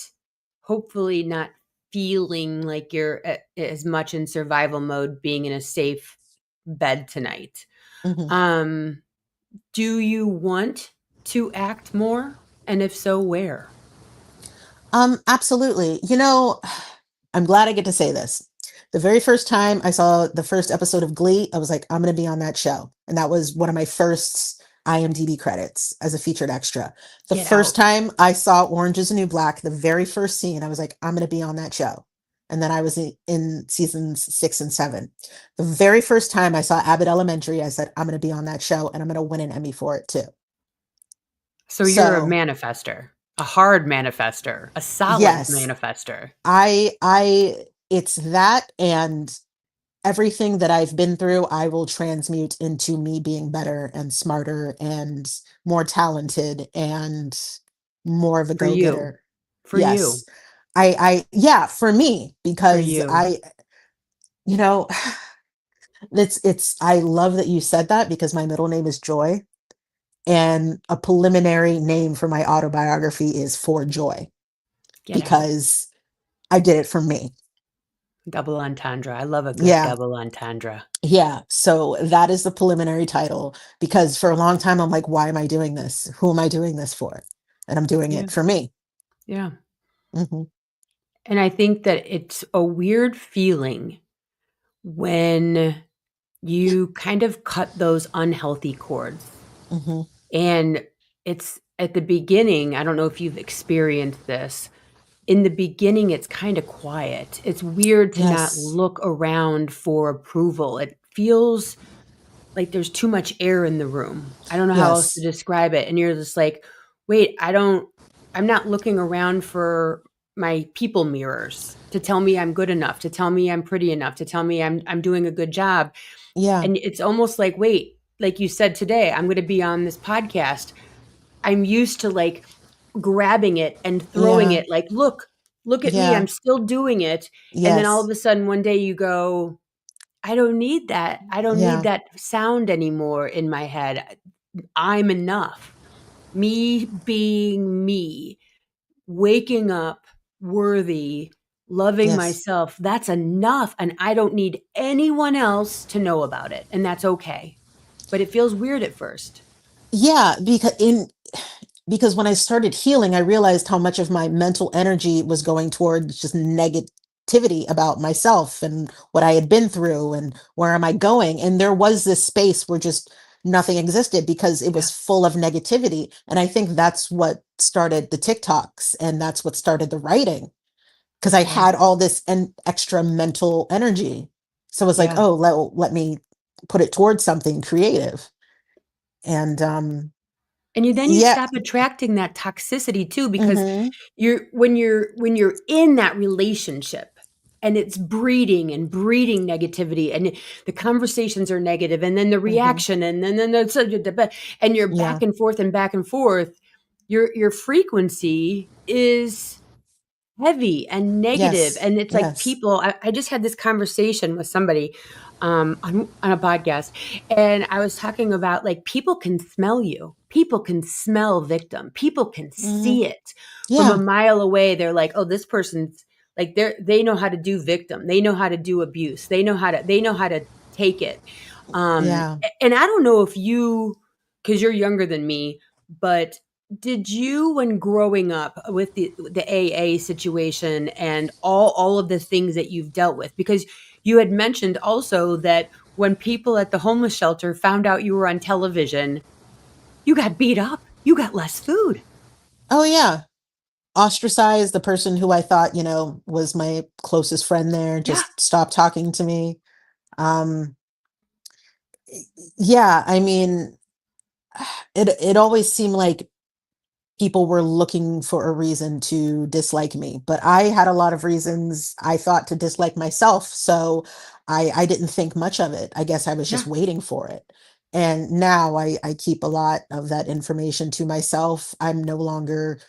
hopefully not feeling like you're as much in survival mode, being in a safe bed tonight. Mhm. Um, do you want to act more? And if so, where? Absolutely. I'm glad I get to say this. The very first time I saw the first episode of Glee, I was like, I'm going to be on that show. And that was one of my first IMDb credits as a featured extra. The Get first out. time I saw Orange is the New Black, the very first scene, I was like, I'm going to be on that show. And then I was in seasons 6 and 7. The very first time I saw Abbott Elementary, I said, I'm going to be on that show and I'm going to win an Emmy for it too. So you're a So, manifester, a hard manifester, a solid yes, manifester. it's that, and everything that I've been through, I will transmute into me being better and smarter and more talented and more of a For you. go-getter. For you. Yes. Yeah, for me, For because you. you know, I love that you said that because my middle name is Joy, and a preliminary name for my autobiography is For Joy Get out. because I did it for me. Double entendre. I love a good Yeah. double entendre. Yeah, so that is the preliminary title because for a long time I'm like, why am I doing this? Who am I doing this for? And I'm doing Yeah. it for me. Yeah. Hmm. And I think that it's a weird feeling when you kind of cut those unhealthy cords. Hmm. And it's at the beginning, I don't know if you've experienced this. In the beginning, it's kind of quiet. It's weird to not Yes. look around for approval. It feels like there's too much air in the room. I don't know how else to Yes. describe it. And you're just like, wait, I'm not looking around for my people mirrors to tell me I'm good enough, to tell me I'm pretty enough, to tell me I'm doing a good job. Yeah. And it's almost like, wait, like you said today, I'm going to be on this podcast. I'm used to like grabbing it and throwing Yeah. it like, look at me, Yeah. I'm still doing it. And then all Yes. of a sudden one day you go, I don't need that. I don't need Yeah. that sound anymore in my head. I'm enough. Me being me, waking up worthy, loving Yes. myself, that's enough. And I don't need anyone else to know about it. And that's okay. But it feels weird at first. Yeah, because when I started healing, I realized how much of my mental energy was going towards just negativity about myself and what I had been through and where am I going. And there was this space where just nothing existed because it Yeah. was full of negativity. And I think that's what started the TikToks and that's what started the writing because I Yeah. had all this extra mental energy. So it was like, Yeah. oh, let me put it towards something creative. And And you yeah. stop attracting that toxicity too, because Hmm. you're in that relationship and it's breeding and breeding negativity and the conversations are negative and then the Hmm. reaction and then the and you're Yeah. back and forth. Your frequency is heavy and negative, Yes. and it's like Yes. people I just had this conversation with somebody, on a podcast, and I was talking about, like, people can smell you. People can smell victim. People can Hmm. see it from a Yeah. mile away. They're like, "Oh, this person's like, they know how to do victim. They know how to do abuse. They know how to take it." Yeah. And I don't know if you, because 'cause you're younger than me, but did you, when growing up with the AA situation and all of the things that you've dealt with, because you had mentioned also that when people at the homeless shelter found out you were on television, you got beat up, you got less food. Oh yeah. Ostracized, the person who I thought, was my closest friend there Yeah, just stopped talking to me. Um yeah, I mean, it always seemed like people were looking for a reason to dislike me, but I had a lot of reasons I thought to dislike myself, so I didn't think much of it. I guess I was just yeah. waiting for it. And now I keep a lot of that information to myself. I'm no longer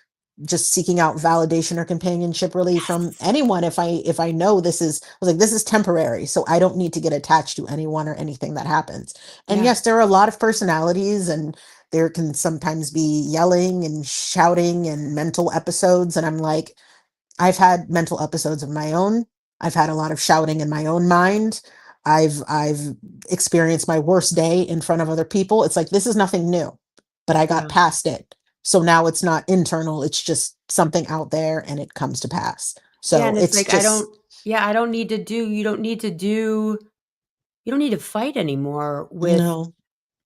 just seeking out validation or companionship really from Yes. anyone. If I know this is, I was like, this is temporary, so I don't need to get attached to anyone or anything that happens. And Yeah. yes, there are a lot of personalities, and there can sometimes be yelling and shouting and mental episodes, and I'm like, I've had mental episodes of my own. I've had a lot of shouting in my own mind. I've experienced my worst day in front of other people. It's like this is nothing new, but I got Yeah. past it. So now it's not internal, it's just something out there and it comes to pass. Yeah, So and it's it's like I just don't yeah, I don't need to do you don't need to fight anymore with no.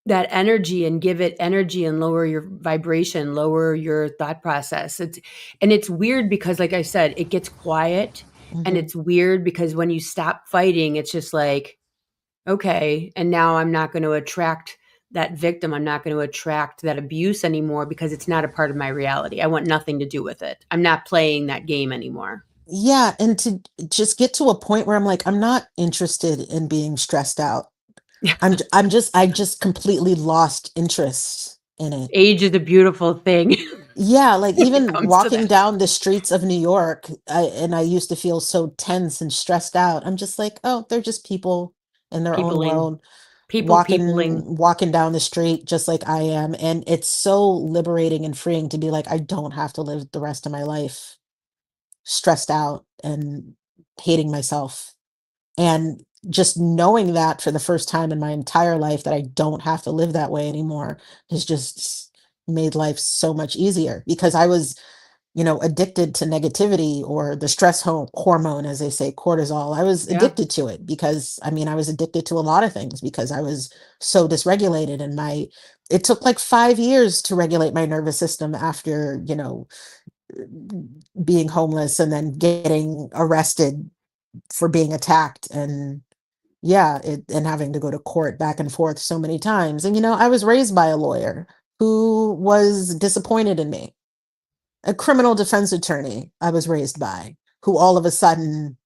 that energy and give it energy and lower your vibration, lower your thought process. It's weird because like I said, it gets quiet and Mhm. it's weird because when you stop fighting, it's just like, okay, and now I'm not going to attract that victim. I'm not going to attract that abuse anymore because it's not a part of my reality. I want nothing to do with it. I'm not playing that game anymore. Yeah, and to just get to a point where I'm like, I'm not interested in being stressed out. I just completely lost interest in it. Age is a beautiful thing Yeah, like when it even comes to walking that. down the streets of New York, I used to feel so tense and stressed out. I'm just like, oh, they're just people in their own Peopling, world, peopling. walking down the street just like I am. And it's so liberating and freeing to be like, I don't have to live the rest of my life stressed out and hating myself. And just knowing that for the first time in my entire life that I don't have to live that way anymore has just made life so much easier because I was, addicted to negativity or the hormone, as they say, cortisol. I was Yeah. addicted to it because I mean, I was addicted to a lot of things because I was so dysregulated and it took like 5 years to regulate my nervous system after, being homeless and then getting arrested for being attacked and yeah, and having to go to court back and forth so many times. And I was raised by a lawyer who was disappointed in me. A criminal defense attorney I was raised by, who all of a sudden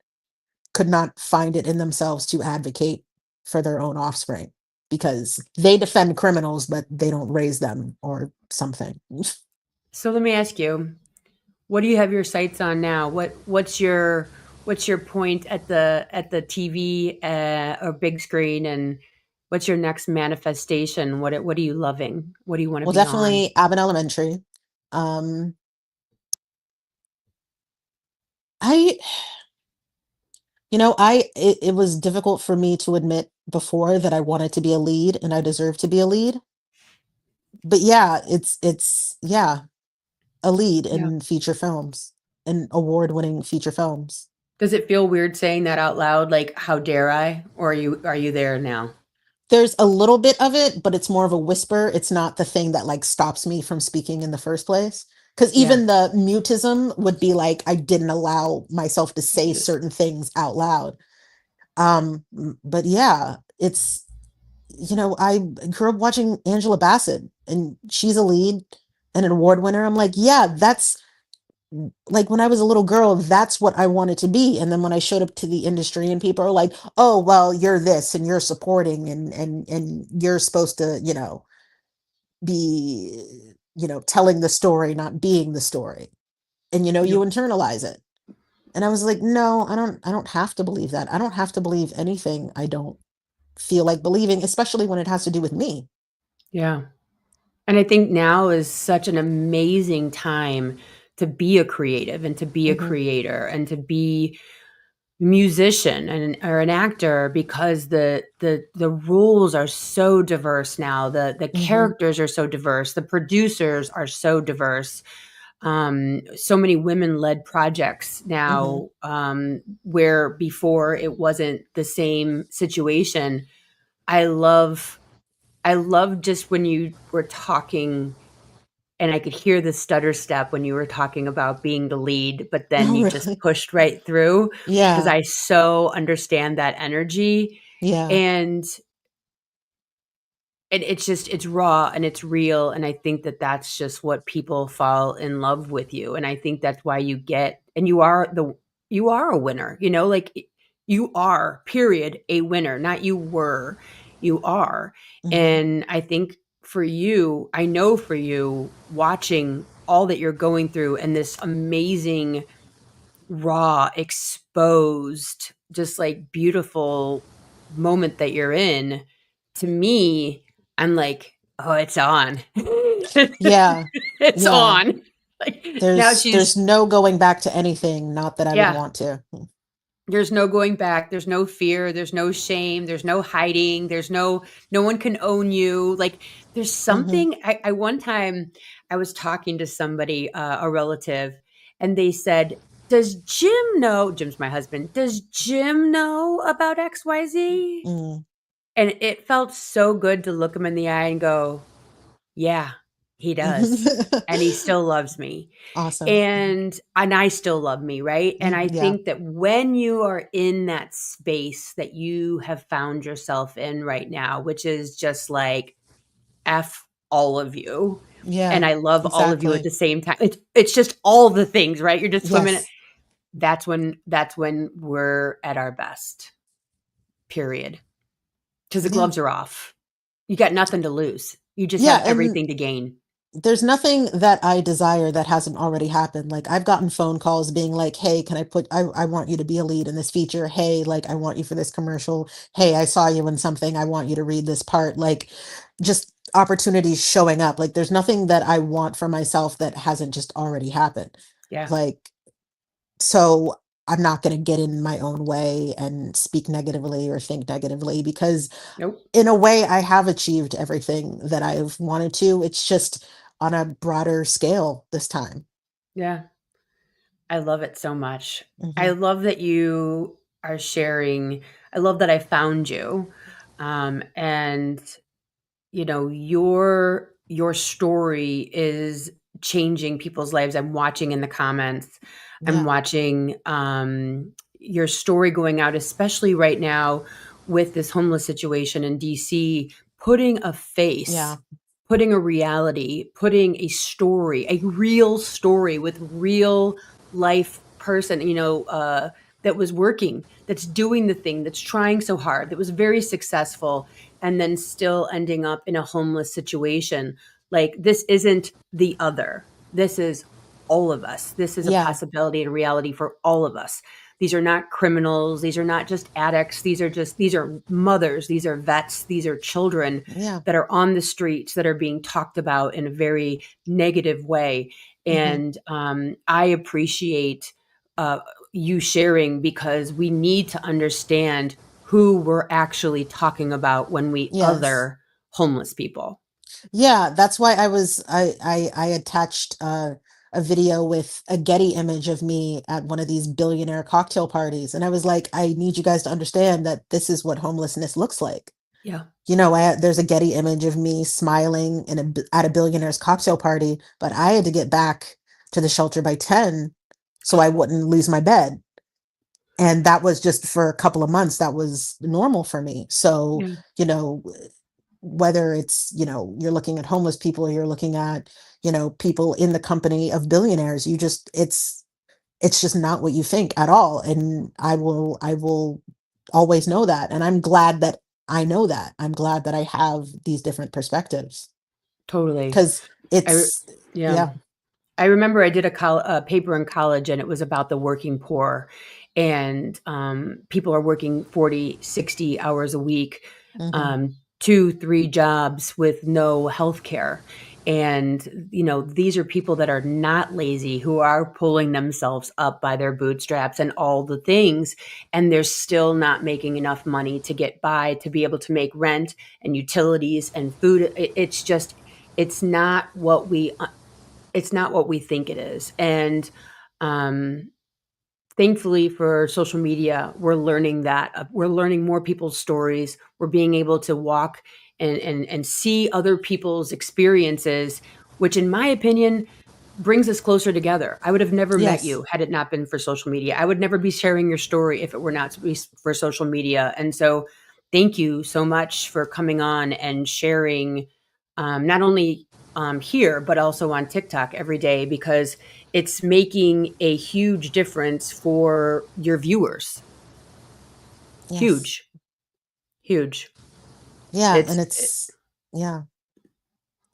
could not find it in themselves to advocate for their own offspring because they defend criminals, but they don't raise them or something. So let me ask you, what do you have your sights on now? What's your point at the TV or big screen, and what's your next manifestation? What are you loving? What do you want to Well, be on? definitely Abbott Elementary. Um, I it was difficult for me to admit before that I wanted to be a lead and I deserve to be a lead. But yeah, it's yeah, a lead Yeah. in feature films, in award-winning feature films. Does it feel weird saying that out loud? Like, how dare I? Or are you there now? There's a little bit of it, but it's more of a whisper. It's not the thing that like stops me from speaking in the first place. Because Yeah. even the mutism would be like I didn't allow myself to say Just certain things out loud. But yeah, I grew up watching Angela Bassett and she's a lead and an award winner. I'm like, yeah, that's like when I was a little girl, that's what I wanted to be. And then when I showed up to the industry and people are like, oh, well, you're this and you're supporting and you're supposed to, be, telling the story, not being the story. And you Yep. internalize it. And I was like, no, I don't have to believe that. I don't have to believe anything I don't feel like believing, especially when it has to do with me. Yeah. And I think now is such an amazing time to be a creative and to be a Hmm. creator and to be musician and or an actor because the rules are so diverse now. The Hmm. characters are so diverse. The producers are so diverse. So many women led projects Hmm. now, where before it wasn't the same situation. I love I love just when you were talking and I could hear the stutter step when you were talking about being the lead, but then Oh, you just really? pushed right through because Yeah. I so understand that energy. Yeah. And it's raw and it's real. And I think that that's just what people fall in love with you. And I think that's why and you are a winner, like you are, period, a winner, not you were. you are. Hmm. And I think for you, I know for you, watching all that you're going through and this amazing, raw, exposed, just like beautiful moment that you're in, to me, I'm like, oh, it's on. Yeah. It's Yeah. on. Like now There's she's, no going back to anything, not that I would yeah, want to. there's no going back. There's no fear. There's no shame. There's no hiding. No one can own you. Like there's Hmm. something. I one time I was talking to somebody, a relative, and they said, "Does Jim know?" Jim's my husband. Does Jim know about XYZ? Mm. And it felt so good to look him in the eye and go, "Yeah, he does, and he still loves me." Awesome. And I still love me, right? And I Yeah. think that when you are in that space that you have found yourself in right now, which is just like F all of you, and Yeah. I love all of you at Exactly. the same time. It's just all the things, right? You're just swimming it. Yes. That's when we're at our best. Period. Because the Yeah. gloves are off. You got nothing to lose. You just Yeah. have And everything to gain. there's nothing that I desire that hasn't already happened. Like I've gotten phone calls being like, "Hey, can I want you to be a lead in this feature. Hey, like I want you for this commercial. Hey, I saw you in something. I want you to read this part." Like just opportunities showing up. Like there's nothing that I want for myself that hasn't just already happened. Yeah. Like so I'm not going to get in my own way and speak negatively or think negatively because Nope. in a way I have achieved everything that I've wanted to. It's just on a broader scale this time. Yeah. I love it so much. I Hmm. love that you are sharing. I love that I found you. And your story is changing people's lives. I'm watching in the comments. I'm Yeah. watching your story going out, especially right now with this homeless situation in DC, putting a face, Yeah. putting a reality, putting a story, a real story with real life person, that was working, that's doing the thing, that's trying so hard, that was very successful, and then still ending up in a homeless situation. Like this isn't the other. This is all of us. This is a Yeah. possibility and reality for all of us. These are not criminals. These are not just addicts. These are mothers. These are vets. These are children Yeah. that are on the streets that are being talked about in a very negative way. Hmm. And I appreciate uh, you sharing because we need to understand who we're actually talking about when we Yes. other homeless people. Yeah, that's why I attached a video with a Getty image of me at one of these billionaire cocktail parties, and I was like, I need you guys to understand that this is what homelessness looks like. Yeah. There's a Getty image of me smiling at a billionaire's cocktail party, but I had to get back to the shelter by 10 so I wouldn't lose my bed. And that was just for a couple of months. That was normal for me. So, Yeah. you know, whether it's, you're looking at homeless people or you're looking at, people in the company of billionaires, it's just not what you think at all. And I will always know that. And I'm glad that I know that. I'm glad that I have these different perspectives Totally. because I it's, yeah. yeah. I remember I did a paper in college and it was about the working poor. And people are working 40, 60 hours a week, Hmm. two, three jobs with no health care. And, these are people that are not lazy, who are pulling themselves up by their bootstraps and all the things. And they're still not making enough money to get by, to be able to make rent and utilities and food. It's just, it's not what we it's not what we think it is. And um, thankfully for social media, we're learning that. We're learning more people's stories. We're being able to walk and see other people's experiences, which, in my opinion, brings us closer together. I would have never met Yes. you had it not been for social media. I would never be sharing your story if it were not to be for social media. And so, thank you so much for coming on and sharing, not only here but also on TikTok every day, because it's making a huge difference for your viewers. Yes. Huge, huge. Yeah, and It's yeah.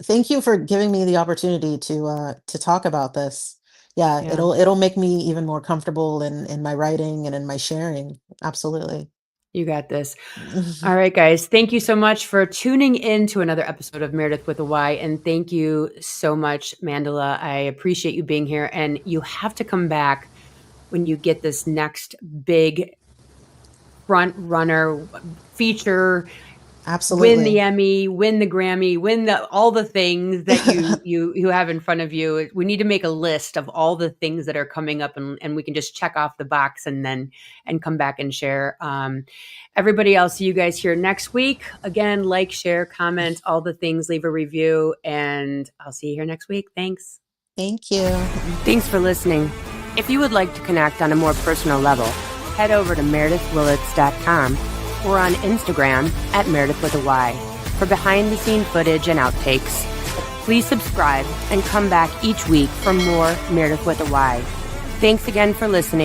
Thank you for giving me the opportunity to talk about this. Yeah, yeah. it'll make me even more comfortable in my writing and in my sharing. Absolutely. You got this. All right, guys. Thank you so much for tuning in to another episode of Meredyth with a Y. And thank you so much, Mandela. I appreciate you being here. And you have to come back when you get this next big front runner feature, win the Absolutely. Emmy, win the Grammy, win all the things that you have in front of you. We need to make a list of all the things that are coming up, and we can just check off the box and come back and share. Everybody, I'll see you guys here next week. Again, like, share, comment, all the things, leave a review, and I'll see you here next week. Thanks. Thank you. Thanks for listening. If you would like to connect on a more personal level, head over to meredythwillits.com or on Instagram at Meredyth with a Y for behind-the-scene footage and outtakes. Please subscribe and come back each week for more Meredyth with a Y. Thanks again for listening.